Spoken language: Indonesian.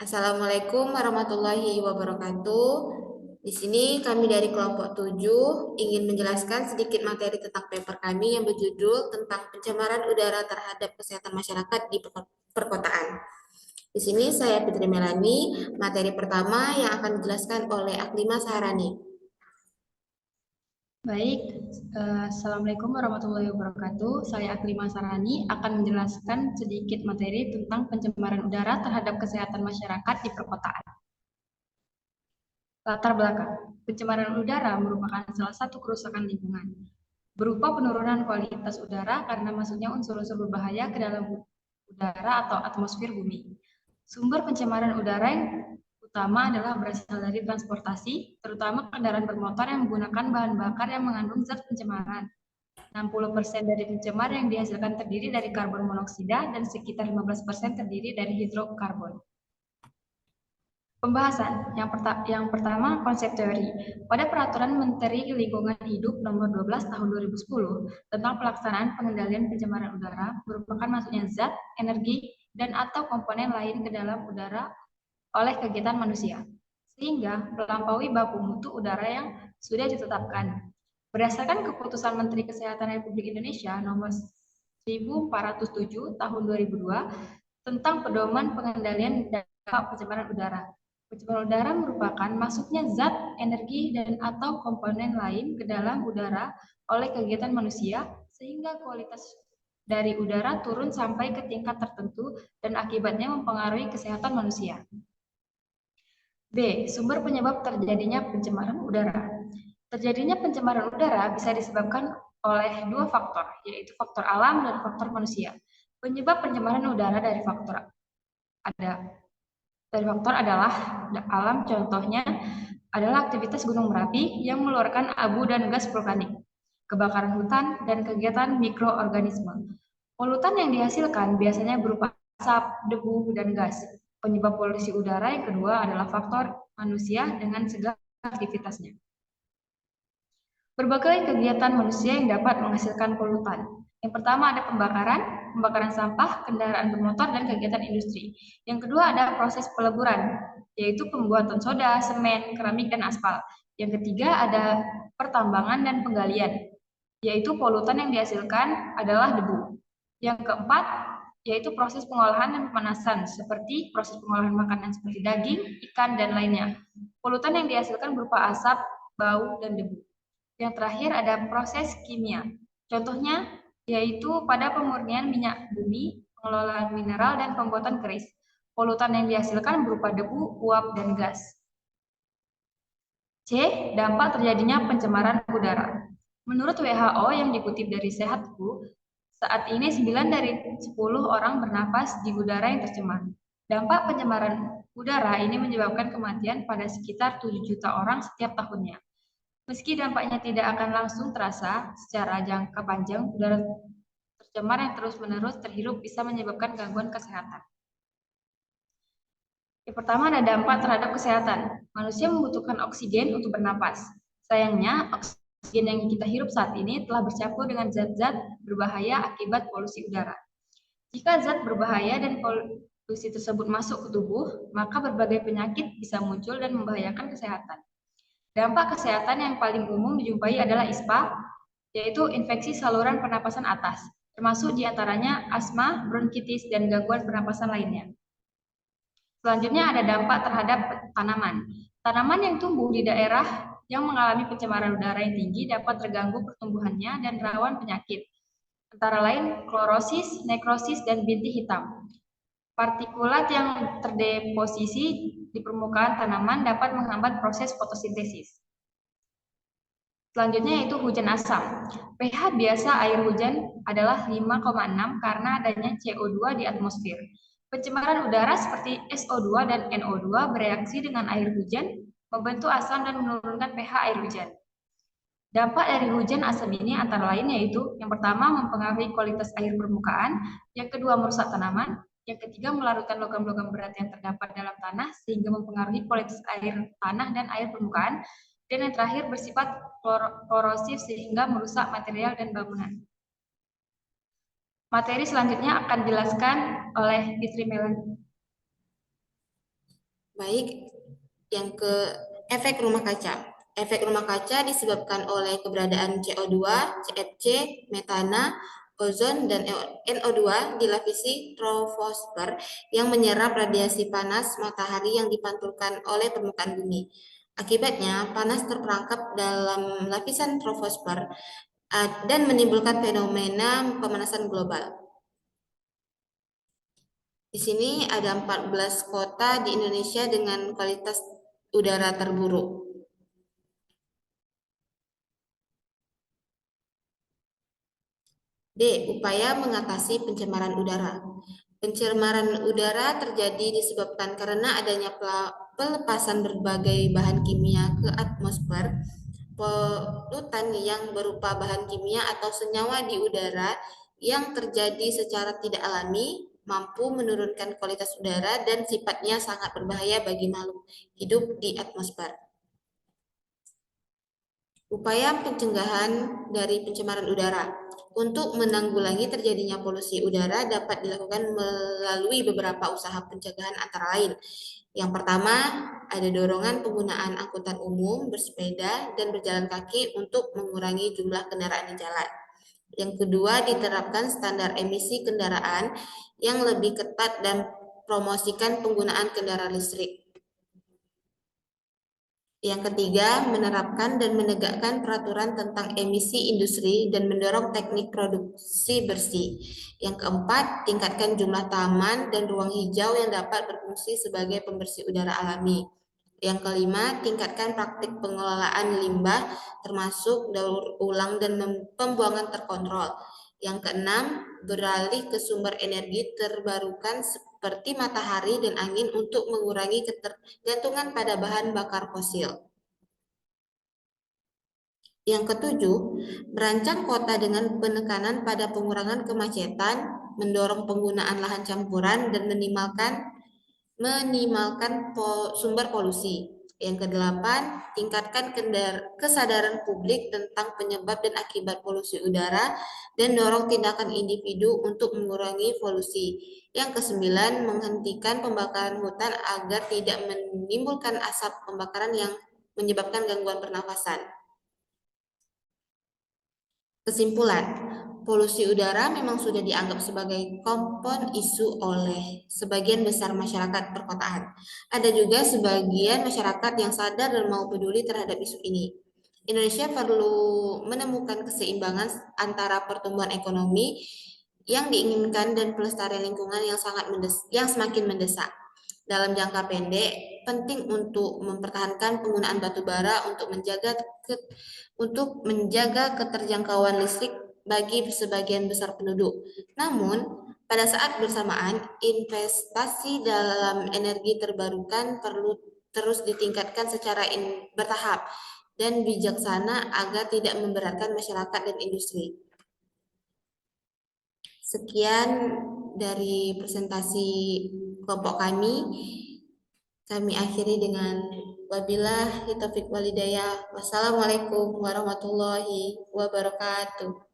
Assalamualaikum warahmatullahi wabarakatuh. Di sini kami dari kelompok 7 ingin menjelaskan sedikit materi tentang paper kami yang berjudul tentang pencemaran udara terhadap kesehatan masyarakat di perkotaan. Di sini saya Fitri Melani, materi pertama yang akan dijelaskan oleh Aklima Saharani. Baik, Assalamualaikum warahmatullahi wabarakatuh. Saya Aklima Sarani akan menjelaskan sedikit materi tentang pencemaran udara terhadap kesehatan masyarakat di perkotaan. Latar belakang, pencemaran udara merupakan salah satu kerusakan lingkungan, berupa penurunan kualitas udara karena masuknya unsur-unsur berbahaya ke dalam udara atau atmosfer bumi. Sumber pencemaran udara yang utama adalah berasal dari transportasi, terutama kendaraan bermotor yang menggunakan bahan bakar yang mengandung zat pencemaran. 60% dari pencemar yang dihasilkan terdiri dari karbon monoksida dan sekitar 15% terdiri dari hidrokarbon. Pembahasan yang pertama, konsep teori. Pada Peraturan Menteri Lingkungan Hidup Nomor 12 Tahun 2010 tentang pelaksanaan pengendalian pencemaran udara merupakan masuknya zat, energi, dan atau komponen lain ke dalam udara oleh kegiatan manusia, sehingga melampaui baku mutu udara yang sudah ditetapkan. Berdasarkan Keputusan Menteri Kesehatan Republik Indonesia Nomor 1407 Tahun 2002 tentang pedoman pengendalian dampak pencemaran udara. Pencemaran udara merupakan masuknya zat, energi, dan atau komponen lain ke dalam udara oleh kegiatan manusia sehingga kualitas dari udara turun sampai ke tingkat tertentu dan akibatnya mempengaruhi kesehatan manusia. B. Sumber penyebab terjadinya pencemaran udara. Terjadinya pencemaran udara bisa disebabkan oleh dua faktor, yaitu faktor alam dan faktor manusia. Penyebab pencemaran udara dari faktor adalah alam, contohnya adalah aktivitas gunung berapi yang mengeluarkan abu dan gas vulkanik, kebakaran hutan, dan kegiatan mikroorganisme. Polutan yang dihasilkan biasanya berupa asap, debu, dan gas. Penyebab polusi udara yang kedua adalah faktor manusia dengan segala aktivitasnya. Berbagai kegiatan manusia yang dapat menghasilkan polutan. Yang pertama ada pembakaran sampah, kendaraan bermotor, dan kegiatan industri. Yang kedua ada proses peleburan, yaitu pembuatan soda, semen, keramik, dan aspal. Yang ketiga ada pertambangan dan penggalian, yaitu polutan yang dihasilkan adalah debu. Yang keempat yaitu proses pengolahan dan pemanasan, seperti proses pengolahan makanan seperti daging, ikan, dan lainnya. Polutan yang dihasilkan berupa asap, bau, dan debu. Yang terakhir ada proses kimia. Contohnya yaitu pada pemurnian minyak bumi, pengelolaan mineral, dan pembuatan keris. Polutan yang dihasilkan berupa debu, uap, dan gas. C. Dampak terjadinya pencemaran udara. Menurut WHO yang dikutip dari Sehatku, saat ini 9 dari 10 orang bernapas di udara yang tercemar. Dampak pencemaran udara ini menyebabkan kematian pada sekitar 7 juta orang setiap tahunnya. Meski dampaknya tidak akan langsung terasa secara jangka panjang, udara tercemar yang terus-menerus terhirup bisa menyebabkan gangguan kesehatan. Yang pertama ada dampak terhadap kesehatan. Manusia membutuhkan oksigen untuk bernapas. Sayangnya, oksigen yang kita hirup saat ini telah bercampur dengan zat-zat berbahaya akibat polusi udara. Jika zat berbahaya dan polusi tersebut masuk ke tubuh, maka berbagai penyakit bisa muncul dan membahayakan kesehatan. Dampak kesehatan yang paling umum dijumpai adalah ISPA, yaitu infeksi saluran pernapasan atas, termasuk diantaranya asma, bronkitis, dan gangguan pernapasan lainnya. Selanjutnya ada dampak terhadap tanaman. Tanaman yang tumbuh di daerah yang mengalami pencemaran udara yang tinggi dapat terganggu pertumbuhannya dan rawan penyakit, antara lain klorosis, nekrosis, dan bintik hitam. Partikulat yang terdeposisi di permukaan tanaman dapat menghambat proses fotosintesis. Selanjutnya yaitu hujan asam. pH biasa air hujan adalah 5,6 karena adanya CO2 di atmosfer. Pencemaran udara seperti SO2 dan NO2 bereaksi dengan air hujan, membentuk asam dan menurunkan pH air hujan. Dampak dari hujan asam ini antara lain yaitu yang pertama mempengaruhi kualitas air permukaan, yang kedua merusak tanaman, yang ketiga melarutkan logam-logam berat yang terdapat dalam tanah sehingga mempengaruhi kualitas air tanah dan air permukaan, dan yang terakhir bersifat korosif sehingga merusak material dan bangunan. Materi selanjutnya akan dijelaskan oleh Fitri Melani. Baik, yang ke efek rumah kaca. Efek rumah kaca disebabkan oleh keberadaan CO2, CFC, metana, ozon, dan NO2 di lapisi troposfer yang menyerap radiasi panas matahari yang dipantulkan oleh permukaan bumi. Akibatnya, panas terperangkap dalam lapisan troposfer dan menimbulkan fenomena pemanasan global. Di sini ada 14 kota di Indonesia dengan kualitas udara terburuk. D. Upaya mengatasi pencemaran udara. Pencemaran udara terjadi disebabkan karena adanya pelepasan berbagai bahan kimia ke atmosfer. Polutan yang berupa bahan kimia atau senyawa di udara yang terjadi secara tidak alami mampu menurunkan kualitas udara dan sifatnya sangat berbahaya bagi makhluk hidup di atmosfer. Upaya pencegahan dari pencemaran udara. Untuk menanggulangi terjadinya polusi udara dapat dilakukan melalui beberapa usaha pencegahan antara lain. Yang pertama, ada dorongan penggunaan angkutan umum, bersepeda, dan berjalan kaki untuk mengurangi jumlah kendaraan di jalan. Yang kedua, diterapkan standar emisi kendaraan yang lebih ketat dan promosikan penggunaan kendaraan listrik. Yang ketiga, menerapkan dan menegakkan peraturan tentang emisi industri dan mendorong teknik produksi bersih. Yang keempat, tingkatkan jumlah taman dan ruang hijau yang dapat berfungsi sebagai pembersih udara alami. Yang kelima, tingkatkan praktik pengelolaan limbah termasuk daur ulang dan pembuangan terkontrol. Yang keenam, beralih ke sumber energi terbarukan seperti matahari dan angin untuk mengurangi ketergantungan pada bahan bakar fosil. Yang ketujuh, merancang kota dengan penekanan pada pengurangan kemacetan, mendorong penggunaan lahan campuran, dan minimalkan sumber polusi. Yang kedelapan, tingkatkan kesadaran publik tentang penyebab dan akibat polusi udara dan dorong tindakan individu untuk mengurangi polusi. Yang kesembilan, menghentikan pembakaran hutan agar tidak menimbulkan asap pembakaran yang menyebabkan gangguan pernafasan. Kesimpulan, polusi udara memang sudah dianggap sebagai kompon isu oleh sebagian besar masyarakat perkotaan. Ada juga sebagian masyarakat yang sadar dan mau peduli terhadap isu ini. Indonesia perlu menemukan keseimbangan antara pertumbuhan ekonomi yang diinginkan dan pelestarian lingkungan yang semakin mendesak. Dalam jangka pendek, penting untuk mempertahankan penggunaan batu bara untuk menjaga keterjangkauan listrik bagi sebagian besar penduduk. Namun, pada saat bersamaan, investasi dalam energi terbarukan perlu terus ditingkatkan secara bertahap dan bijaksana agar tidak memberatkan masyarakat dan industri. Sekian dari presentasi kelompok kami. Kami akhiri dengan wabillahi taufiq walhidayah. Wassalamualaikum warahmatullahi wabarakatuh.